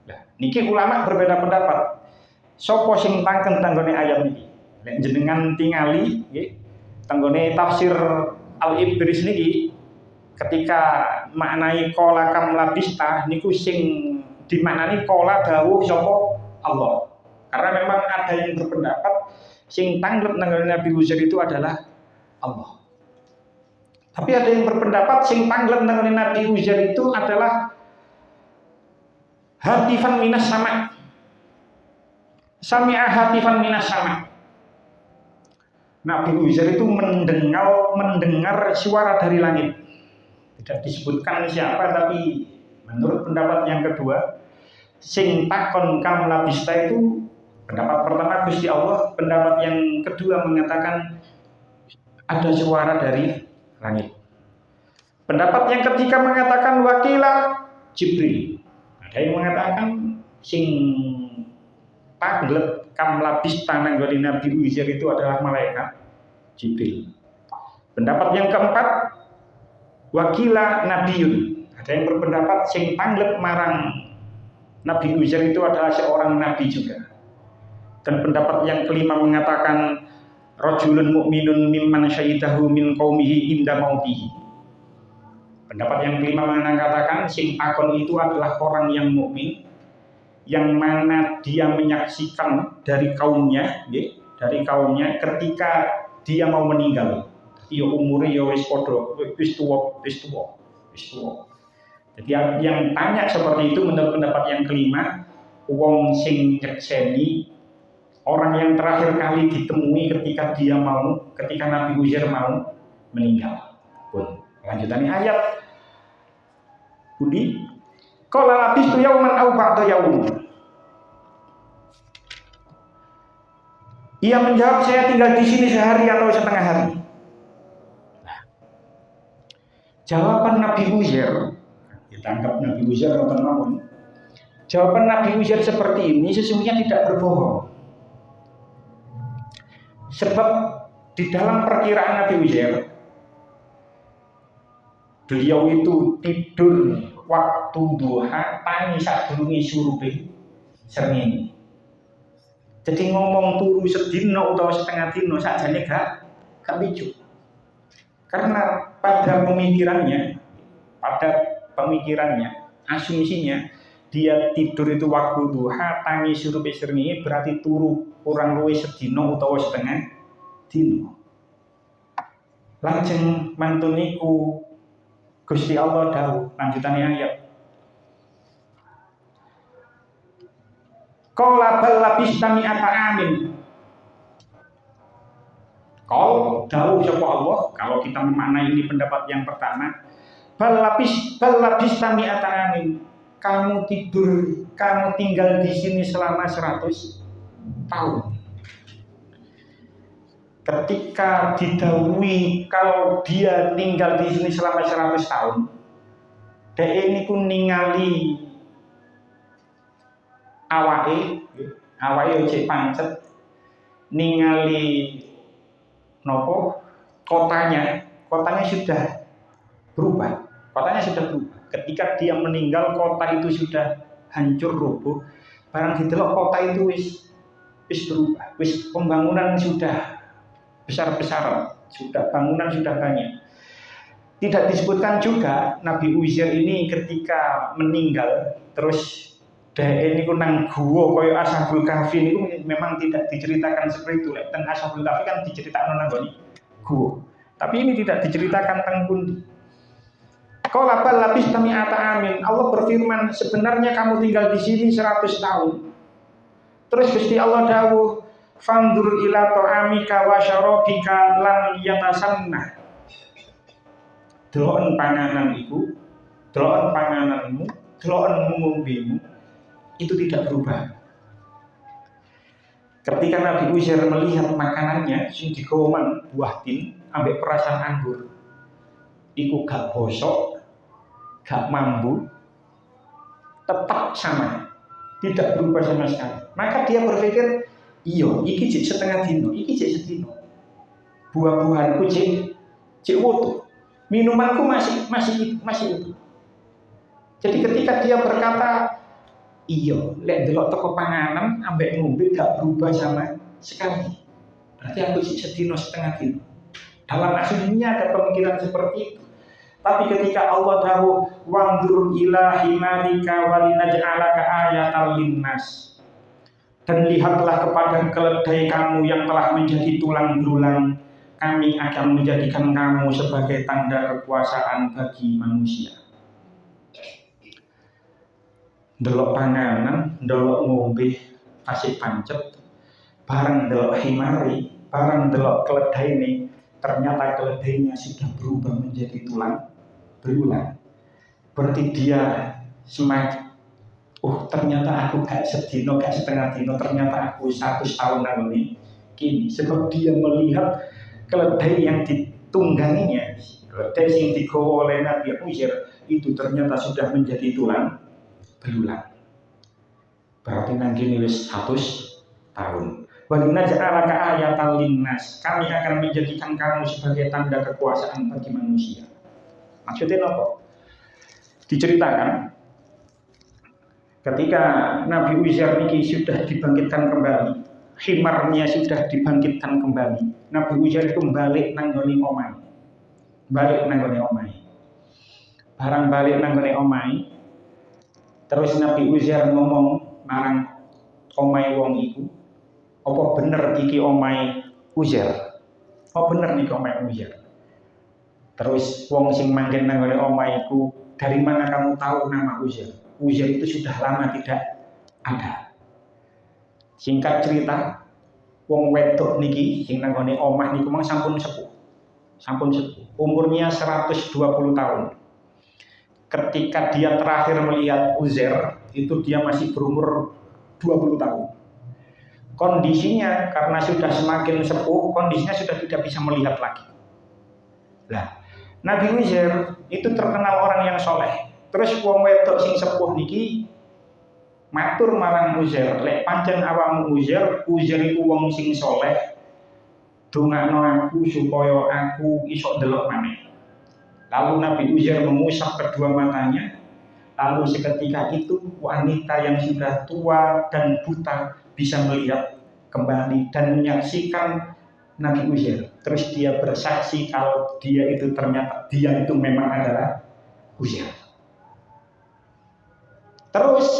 Nah, niki ulama berbeda pendapat. Sopo sing tangken tanggone ayat niki? Nek jenengan tingali nggih, tanggone tafsir Al-Ibris niki ketika maknai qala kam labista niku sing dimaknani qala dawuh sapa Allah. Karena memang ada yang berpendapat sing tanggep nang Nabi Uzair itu adalah Allah. Tapi ada yang berpendapat sing tanggep nang Nabi Uzair itu adalah hatifan minas sama. Sami'a hatifan minas sama. Nabi Uzair itu mendengar suara dari langit. Tidak disebutkan siapa, tapi menurut pendapat yang kedua, sing takon kam labista itu pendapat pertama Gusti Allah, pendapat yang kedua mengatakan ada suara dari langit. Pendapat yang ketiga mengatakan wakila Jibril. Ada yang mengatakan sing tanglet kam labista nang Nabi Uzair itu adalah malaikat Jibril. Pendapat yang keempat wakila nabiyun. Ada yang berpendapat sing tanglet marang Nabi Uzair itu adalah seorang nabi juga. Dan pendapat yang kelima mengatakan rajulun mu'minun mimman syahidahu min qaumihi inda mautihi. Pendapat yang kelima mengatakan sing takon itu adalah orang yang mukmin yang mana dia menyaksikan dari kaumnya, ketika dia mau meninggal. Iya umure ya wis padha wis tuwa. Jadi yang tanya seperti itu menurut pendapat yang kelima, wong sing nyekseni orang yang terakhir kali ditemui ketika Nabi Uzair mau meninggal. Pun lanjutannya ayat Budi qala labistu yauman aw ba'da yaum. Ia menjawab, saya tinggal di sini sehari atau setengah hari. Nah, jawaban Nabi Uzair, kita anggap Nabi Uzair atau jawaban Nabi Uzair seperti ini sesungguhnya tidak berbohong. Sebab di dalam perkiraan Nabi Uzair, beliau itu tidur waktu duha tangi sadurunge surupe srengenge. Jadi ngomong turu sedino atau setengah dino sakjane gak lucu. Karena pada pemikirannya, asumsinya dia tidur itu waktu duha tangi surupe srengenge berarti turu kurang luwih sedino utawa setengah dino. Lajeng mantun niku Gusti Allah dawuh lanjutannya ayat. Qala bal labista mi'ata amin. Qol dawuh sapa Allah, kalau kita memaknai ini pendapat yang pertama, bal labista mi'ata amin. Kamu tinggal di sini selama 100 tahun. Ketika didhawuhi kalau dia tinggal di sini selama 100 tahun, dhek niku ningali awake ojek pancet, ningali kotanya sudah berubah. Ketika dia meninggal, kota itu sudah hancur roboh. Barang didelok kota itu wis berubah, wis pembangunan sudah besar-besaran, bangunan sudah banyak. Tidak disebutkan juga Nabi Uzair ini ketika meninggal terus ini ku nang guwa kaya Ashabul Kahfi niku memang tidak diceritakan seperti itu. Teng Ashabul Kahfi kan diceritakan nang nggone guwa. Tapi ini tidak diceritakan teng pundi. Qala bal labista mi'ata amin. Allah berfirman, sebenarnya kamu tinggal di sini 100 tahun. Terus Gusti Allah dawuh, fandur ila ta'amika wa syarabika lan yatasanna. Deloken panganan iku, deloken pangananmu, deloken ngombemu itu tidak berubah. Ketika Nabi Uzair melihat makanannya sing digoman buah tin ambek perasan anggur, iku gak bosok, gak mambu, tetap sama, tidak berubah sama sekali. Maka dia berpikir, iya, iki jek setengah dino, iki jek sedino. Buah-buahanku jek wutuh, minumanku masih utuh. Jadi ketika dia berkata, iya, lek delok toko panganan ambek ngombe gak berubah sama sekali. Berarti aku sedino setengah dino. Dalam aslinya ada pemikiran seperti itu. Tapi ketika Allah dawuh wandur ila himarika walinaj'alaka ayatal linnas, dan lihatlah kepada keledai kamu yang telah menjadi tulang belulang, kami akan menjadikan kamu sebagai tanda kekuasaan bagi manusia. Delok panganan, delok ngombe, asik pancet, bareng delok himari, bareng delok keledai ini, ternyata keledainya sudah berubah menjadi tulang belulang. Berarti dia semakin, ternyata aku gak sedino, gak setengah dino, ternyata aku 100 tahun ini kini. Sebab dia melihat keledai yang ditungganginya, keledai yang digawa oleh Nabi Uzair itu ternyata sudah menjadi tulang belulang. Berarti nanti wis 100 tahun. Walinaj'alaka ayatal linnas, kami akan menjadikan kamu sebagai tanda kekuasaan bagi manusia. Maksudnya apa? Diceritakan ketika Nabi Uzair ini sudah dibangkitkan kembali, himarnya sudah dibangkitkan kembali, Nabi Uzair itu balik nanggone omahe. Barang balik nanggone omahe, terus Nabi Uzair ngomong marang omahe wong iku, apa bener iki omahe Uzair? Apa bener niki omahe Uzair? Terus wong sing manggen nanggone omahe iku dari mana kamu tahu nama Uzair? Uzair itu sudah lama tidak ada. Singkat cerita, wong wedok niki sing nang gone omah niku mang sampun sepuh. Umurnya 120 tahun. Ketika dia terakhir melihat Uzair, itu dia masih berumur 20 tahun. Kondisinya karena sudah semakin sepuh, kondisinya sudah tidak bisa melihat lagi. Nah, Nabi Uzair itu terkenal orang yang soleh. Terus wong wedok sing sepuh niki matur marang Uzair, lek pancen awakmu Uzair iku wong sing soleh, dongakno aku supaya aku iso delok maneh. Lalu Nabi Uzair mengusap kedua matanya. Lalu seketika itu wanita yang sudah tua dan buta bisa melihat kembali dan menyaksikan Nabi Uzair. Terus dia bersaksi kalau dia itu ternyata dia itu memang adalah Uzair. Terus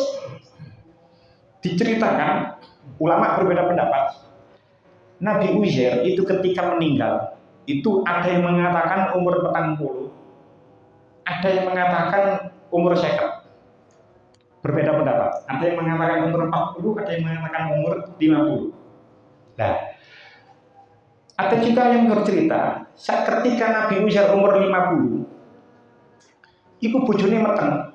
diceritakan, ulama berbeda pendapat. Nabi Uzair itu ketika meninggal, itu ada yang mengatakan umur 40, ada yang mengatakan umur 50. Berbeda pendapat. Ada yang mengatakan umur 40, ada yang mengatakan umur 50. Nah, ada juga yang bercerita, saat ketika Nabi Uzair umur 50, itu bojone meteng.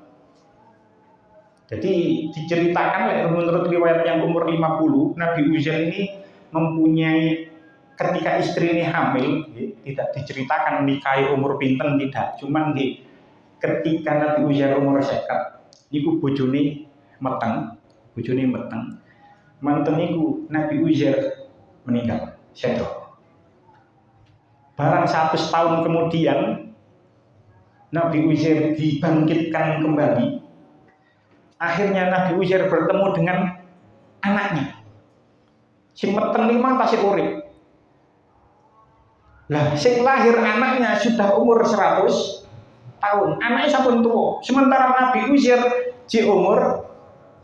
Jadi diceritakan menurut riwayat yang umur 50, Nabi Uzair ini mempunyai ketika istri ini hamil, tidak diceritakan nikahi umur pinten tidak, cuman ketika Nabi Uzair umur 50, niku bojone meteng, manten niku Nabi Uzair meninggal, sedo. Barang 100 tahun kemudian Nabi Uzair dibangkitkan kembali. Akhirnya Nabi Uzair bertemu dengan anaknya. Sing meteng lima tasik urip. Lah, sing lahir anaknya sudah umur 100 tahun. Anaknya sampun tua. Sementara Nabi Uzair di umur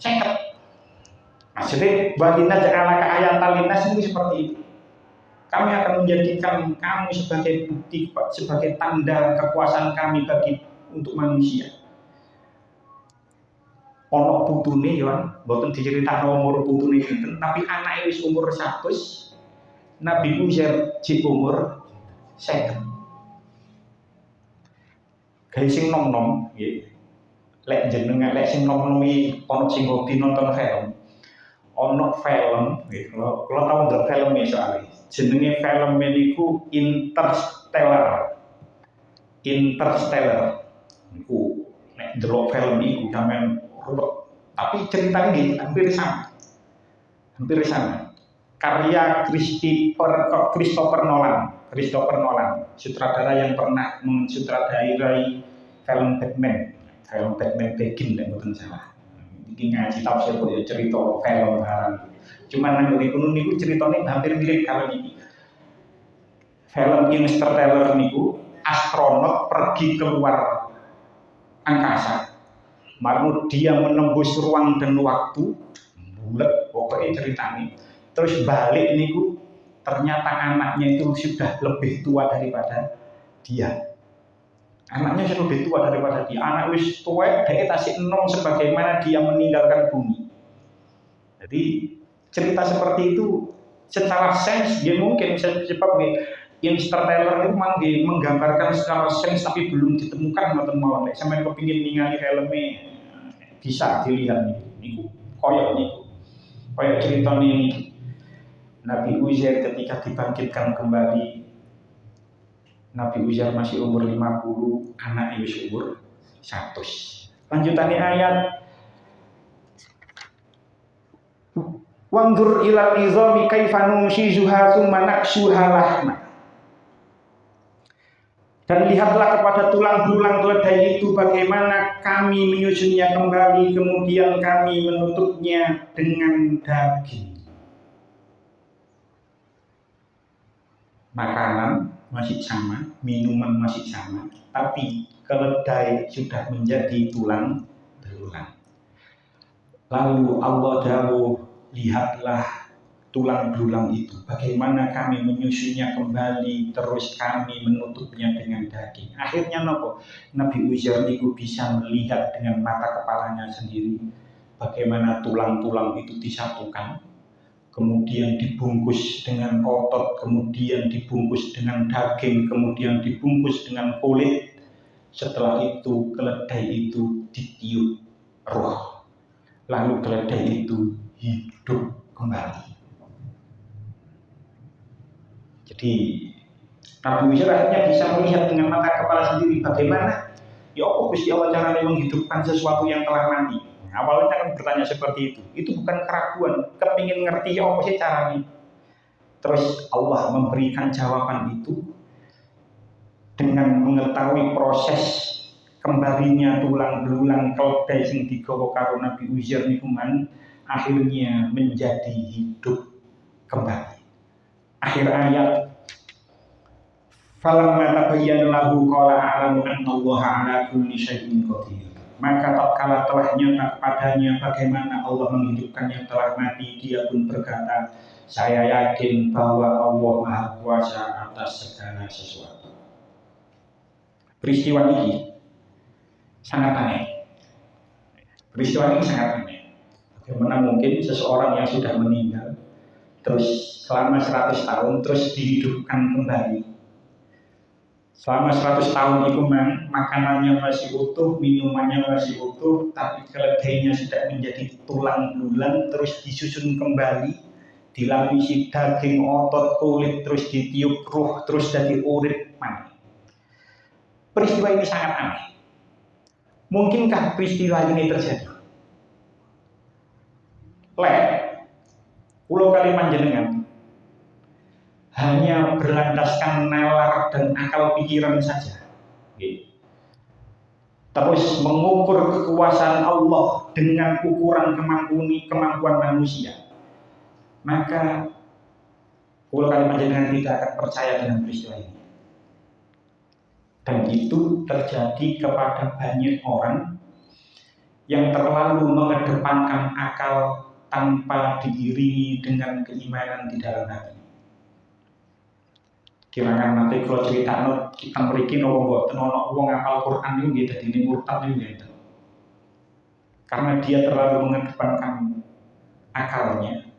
50. Maksudnya baginda ja'alaka ayatan linnas itu seperti itu. Kami akan menjadikan kamu sebagai bukti, sebagai tanda kekuasaan kami untuk manusia. Ono putune ya, mboten diceritakno umur putune sinten, tapi anake wis umur 100, Nabi Uzair di umur 50. Gawe sing nom-nom nggih. Lek jenengan lek sing nom-nom iki ono sing hobi nonton film. Ono film nggih, kula tau ndelok film iki soalé. Jenenge film niku Interstellar. Niku nek ndelok film iku sampean tapi ceritanya gitu, hampir sama. Karya Christopher Nolan, sutradara yang pernah mensutradarai film Batman Begins, bukan salah. Ini ngaji tafsir ya cerita film barang. Cuman nang niku ceritanya hampir mirip kalau ini. Film Interstellar niku astronot pergi keluar angkasa. Marmu dia menembus ruang dan waktu, bulat pokoknya ceritanya. Terus balik niku ternyata anaknya itu sudah lebih tua daripada dia. Anaknya sudah lebih tua daripada dia. Anak wis tua, dia tasik enom sebagaimana dia meninggalkan bumi. Jadi cerita seperti itu secara sains dia mungkin sebab Interstellar itu menggambarkan secara sains tapi belum ditemukan ngoten mawon. Nek sampeyan kepengin ningali filmnya bisa dilihat niku. Koyok cerita ini Nabi Uzair ketika dibangkitkan kembali. Nabi Uzair masih umur 50, anaknya wis umur 100. Lanjutannya ayat Wanzur ilal izami kaifa nunshizuha tsumma naksuha lahma. Dan lihatlah kepada tulang-tulang keledai itu bagaimana kami menyusunnya kembali, kemudian kami menutupnya dengan daging. Makanan masih sama, minuman masih sama, tapi keledai sudah menjadi tulang belulang. Lalu Allah dawuh, lihatlah tulang belulang itu, bagaimana kami menyusunnya kembali, terus kami menutupnya dengan daging. Akhirnya nopo, Nabi Uzair itu bisa melihat dengan mata kepalanya sendiri bagaimana tulang-tulang itu disatukan, kemudian dibungkus dengan otot, kemudian dibungkus dengan daging, kemudian dibungkus dengan kulit. Setelah itu keledai itu ditiup roh, lalu keledai itu hidup kembali. Jadi Nabi Uzair akhirnya bisa melihat dengan mata kepala sendiri bagaimana ya apa Gusti Allah caranya menghidupkan sesuatu yang telah mati. Awalnya kan bertanya seperti itu. Itu bukan keraguan, kepingin ngerti ya apa sih caranya. Terus Allah memberikan jawaban itu dengan mengetahui proses kembalinya tulang belulang keledai sing digawa karo Nabi Uzair niku man akhirnya menjadi hidup kembali. Akhir ayat, falamma tabayyana lahu qala a'lamu annallaha 'ala kulli syai'in qadir. Maka tatkala telah nyata kepadanya bagaimana Allah menghidupkan yang telah mati, dia pun berkata, saya yakin bahwa Allah Maha Kuasa atas segala sesuatu. Peristiwa ini sangat aneh. Peristiwa ini sangat aneh. Bagaimana mungkin seseorang yang sudah meninggal terus selama 100 tahun terus dihidupkan kembali. Selama 100 tahun itu makanannya masih utuh, minumannya masih utuh, tapi keledainya sudah menjadi tulang belulang, terus disusun kembali, dilapisi daging, otot, kulit, terus ditiup ruh, terus jadi urip maneh. Peristiwa ini sangat aneh. Mungkinkah peristiwa ini terjadi? Pulau kali panjenengan hanya berlandaskan nalar dan akal pikiran saja, terus mengukur kekuasaan Allah dengan ukuran kemampuan manusia, maka pulau kali panjenengan tidak akan percaya dengan peristiwa ini. Dan itu terjadi kepada banyak orang yang terlalu mengedepankan akal tanpa diiringi dengan keimanan di dalam hati. Kira-kira nanti kalau cerita kita mriki nopo mboten ana wong ngapal Quran niku nggih dadi murtad niku nggih. Karena dia terlalu mengedepankan akalnya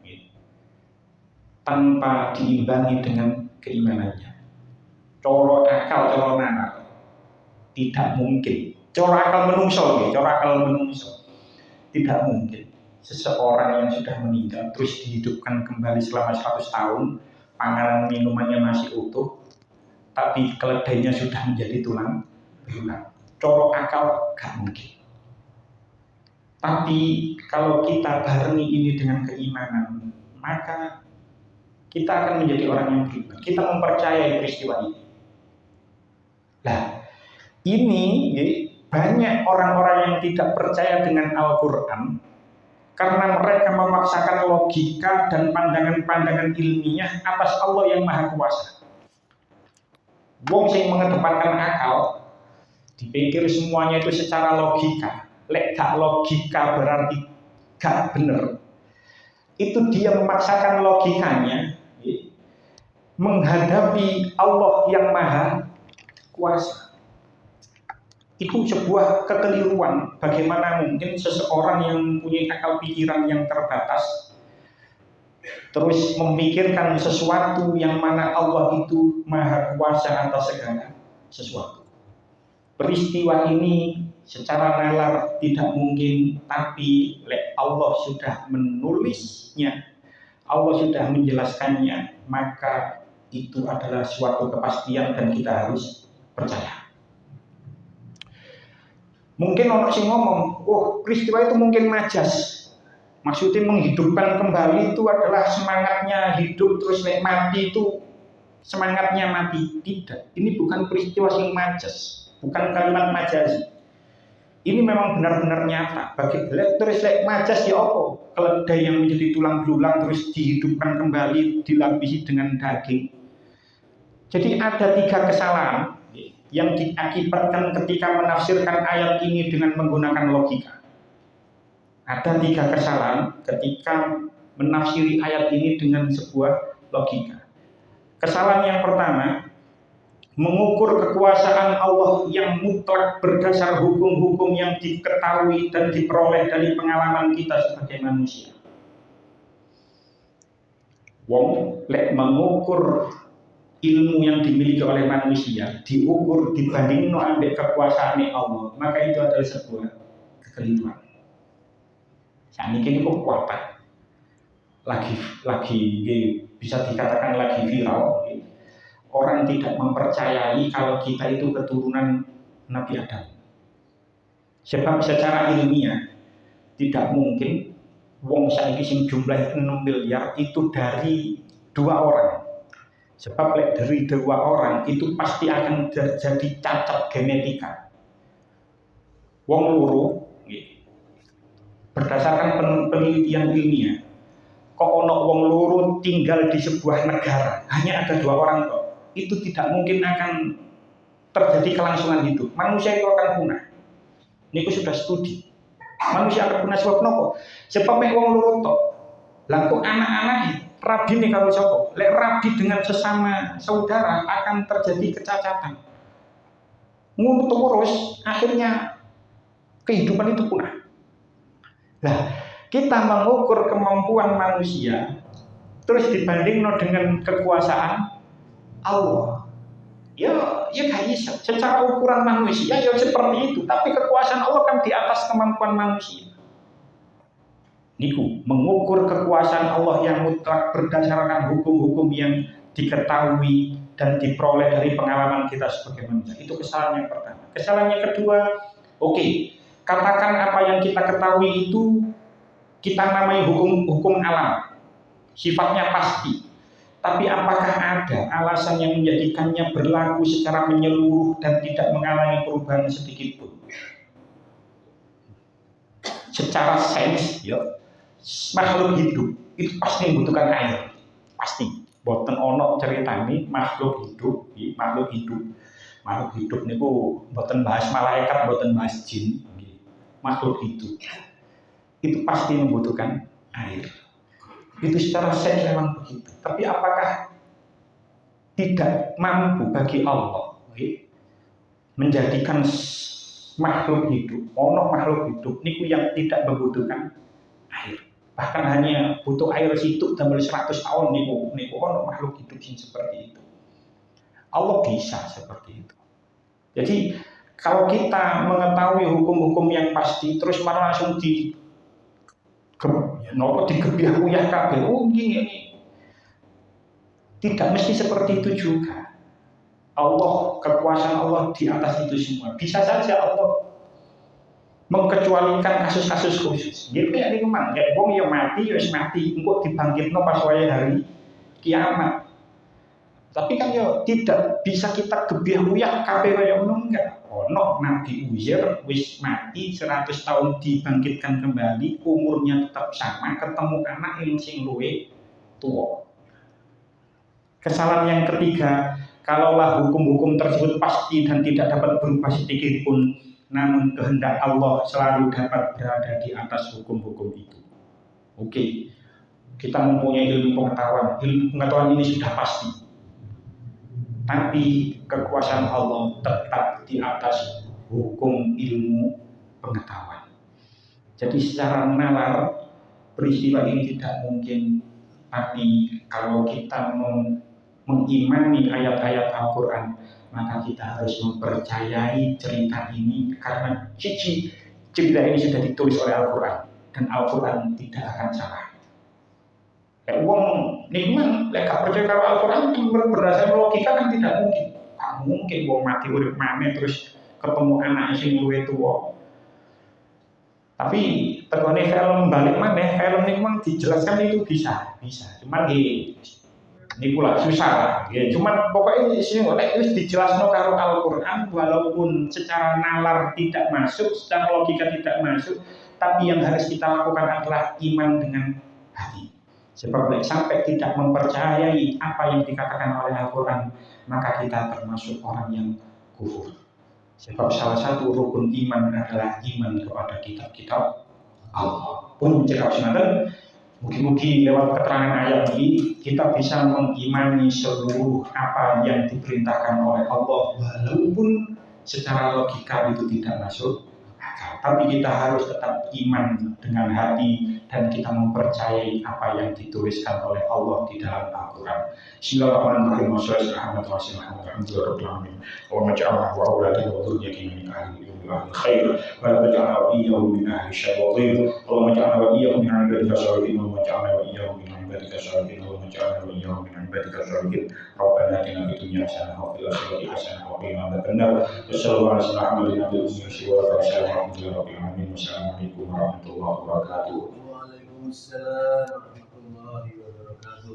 tanpa diimbangi dengan keimanannya. Coro akal, coro nalar tidak mungkin. Coro akal menungso tidak mungkin. Seseorang yang sudah meninggal terus dihidupkan kembali selama 100 tahun, panganan minumannya masih utuh, tapi keledainya sudah menjadi tulang belulang. Coro akal gak mungkin. Tapi kalau kita barengi ini dengan keimanan, maka kita akan menjadi orang yang beriman. Kita mempercayai peristiwa ini. Nah, ini banyak orang-orang yang tidak percaya dengan Al-Quran karena mereka memaksakan logika dan pandangan-pandangan ilmiah atas Allah yang Maha Kuasa. Wong sing mengedepankan akal, dipikir semuanya itu secara logika. Lek gak logika berarti gak bener. Itu dia memaksakan logikanya menghadapi Allah yang Maha Kuasa. Itu sebuah kekeliruan. Bagaimana mungkin seseorang yang mempunyai akal pikiran yang terbatas terus memikirkan sesuatu yang mana Allah itu Maha Kuasa atas segala sesuatu. Peristiwa ini secara nalar tidak mungkin, tapi Allah sudah menulisnya, Allah sudah menjelaskannya, maka itu adalah suatu kepastian dan kita harus percaya. Mungkin orang sih ngomong, peristiwa itu mungkin majas. Maksudnya menghidupkan kembali itu adalah semangatnya hidup, terus mati itu semangatnya mati. Tidak, ini bukan peristiwa yang majas, bukan kalimat majazi. Ini memang benar-benar nyata. Bagi terus majas ya apa? Keledai yang menjadi tulang belulang terus dihidupkan kembali, dilapisi dengan daging. Jadi ada 3 kesalahan yang diakibatkan ketika menafsirkan ayat ini dengan menggunakan logika. Ada 3 kesalahan ketika menafsiri ayat ini dengan sebuah logika. Kesalahan yang pertama, mengukur kekuasaan Allah yang mutlak berdasar hukum-hukum yang diketahui dan diperoleh dari pengalaman kita sebagai manusia. Wong lek mengukur ilmu yang dimiliki oleh manusia diukur dibanding ambek kekuasaan Allah, maka itu adalah sebuah kekeliruan. Saat ini kok kuatan lagi bisa dikatakan lagi viral. Orang tidak mempercayai kalau kita itu keturunan Nabi Adam. Sebab secara ilmiah tidak mungkin wong saiki sing jumlah 6 miliar itu dari 2 orang. Sebab dari 2 orang itu pasti akan terjadi cacat genetika. Wong loro berdasarkan penelitian ilmiah, kok ono wong loro tinggal di sebuah negara, hanya ada 2 orang kok. Itu tidak mungkin akan terjadi kelangsungan hidup. Manusia itu akan punah. Ini sudah studi. Manusia akan punah sebab nopo? Sebab mek wong loro tok. Lah kok anak-anak rabi nih kalau sapa? Lek rabi dengan sesama saudara akan terjadi kecacatan. Ngono terus akhirnya kehidupan itu punah. Lah, kita mengukur kemampuan manusia terus dibandingkan dengan kekuasaan Allah, ya gak bisa. Secara ukuran manusia ya seperti itu, tapi kekuasaan Allah kan di atas kemampuan manusia. Niku mengukur kekuasaan Allah yang mutlak berdasarkan hukum-hukum yang diketahui dan diperoleh dari pengalaman kita sebagai manusia. Itu kesalahan yang pertama. Kesalahan yang kedua, oke, katakan apa yang kita ketahui itu kita namai hukum alam, sifatnya pasti. Tapi apakah ada alasan yang menjadikannya berlaku secara menyeluruh dan tidak mengalami perubahan sedikit pun? Secara sains, ya, makhluk hidup itu pasti membutuhkan air, pasti. Boten ono ceritane makhluk hidup niku boten bahas malaikat, boten bahas jin, makhluk hidup itu pasti membutuhkan air. Itu secara sains memang begitu. Tapi apakah tidak mampu bagi Allah menjadikan makhluk hidup, makhluk hidup niku yang tidak membutuhkan air. Bahkan hanya butuh air situ sampai 100 tahun niku ono makhluk hidup yang seperti itu. Allah bisa seperti itu. Jadi kalau kita mengetahui hukum-hukum yang pasti terus malah langsung digebiah uyah kabeh. Ini tidak mesti seperti itu juga. Allah, kekuasaan Allah di atas itu semua. Bisa saja Allah mengkecualikan kasus-kasus khusus. Gitu ya ini memang. Ya wong ya mati, ya mati. Engkau dibangkitno pas waya hari kiamat. Tapi kan ya tidak bisa kita gebiah uyah kabeh kaya ngono enggak. Ono Nabi Uzair wis mati 100 tahun dibangkitkan kembali, umurnya tetap sama, ketemu anak yang sing luwe tua. Kesalahan yang ketiga, kalaulah hukum-hukum tersebut pasti dan tidak dapat berubah sedikit pun, namun kehendak Allah selalu dapat berada di atas hukum-hukum itu. Oke, kita mempunyai ilmu pengetahuan ini sudah pasti. Tapi kekuasaan Allah tetap di atas hukum ilmu pengetahuan. Jadi secara nalar peristiwa ini tidak mungkin. Tapi kalau kita mengimani ayat-ayat Al-Quran, maka kita harus mempercayai cerita ini karena cerita ini sudah ditulis oleh Al-Quran dan Al-Quran tidak akan salah. Wong nikmat, lek gak percaya karo Al-Quran berdasarkan logika kan tidak mungkin. Gak mungkin wong mati urip maneh terus ketemu anak sing luwih tuwa. Tapi tegone film balik maneh, film niku memang dijelaskan itu bisa. Cuman niku lah susah lah. Ya, cuman pokoknya sing lek wis dijelasno karo Al-Quran walaupun secara nalar tidak masuk, secara logika tidak masuk, tapi yang harus kita lakukan adalah iman dengan hati. Sebab sampai tidak mempercayai apa yang dikatakan oleh Al-Quran, maka kita termasuk orang yang kufur. Sebab salah satu rukun iman adalah iman kepada kitab-kitab Allah. Pun cekap senajan, Mugi-mugi lewat keterangan ayat ini kita bisa mengimani seluruh apa yang diperintahkan oleh Allah walaupun secara logika itu tidak masuk akal. Tapi kita harus tetap iman dengan hati dan kita mempercayai apa yang dituliskan oleh Allah di dalam Al-Quran. Bismillahirrahmanirrahim. Allahumma ja'alna wa auladina wa dhurriyyatina min ahli khair wa la taj'alna wa iyyahum min ahli syaitan. Allahumma ja'alna wa iyyahum min ibadika shalihin wa ja'alna wa iyyahum min ibadika shalihin wa ja'alna wa iyyahum min ibadika shalihin. Rabbana atina fid dunya hasanah wa fil akhirati hasanah wa qina adzabannar. Wassallallahu ala sayyidina Muhammadin nabiyil ummi wa ala alihi warahmatullahi wabarakatuh. Wassalamualaikum warahmatullahi wabarakatuh. Waalaikumsalam warahmatullahi wabarakatuh.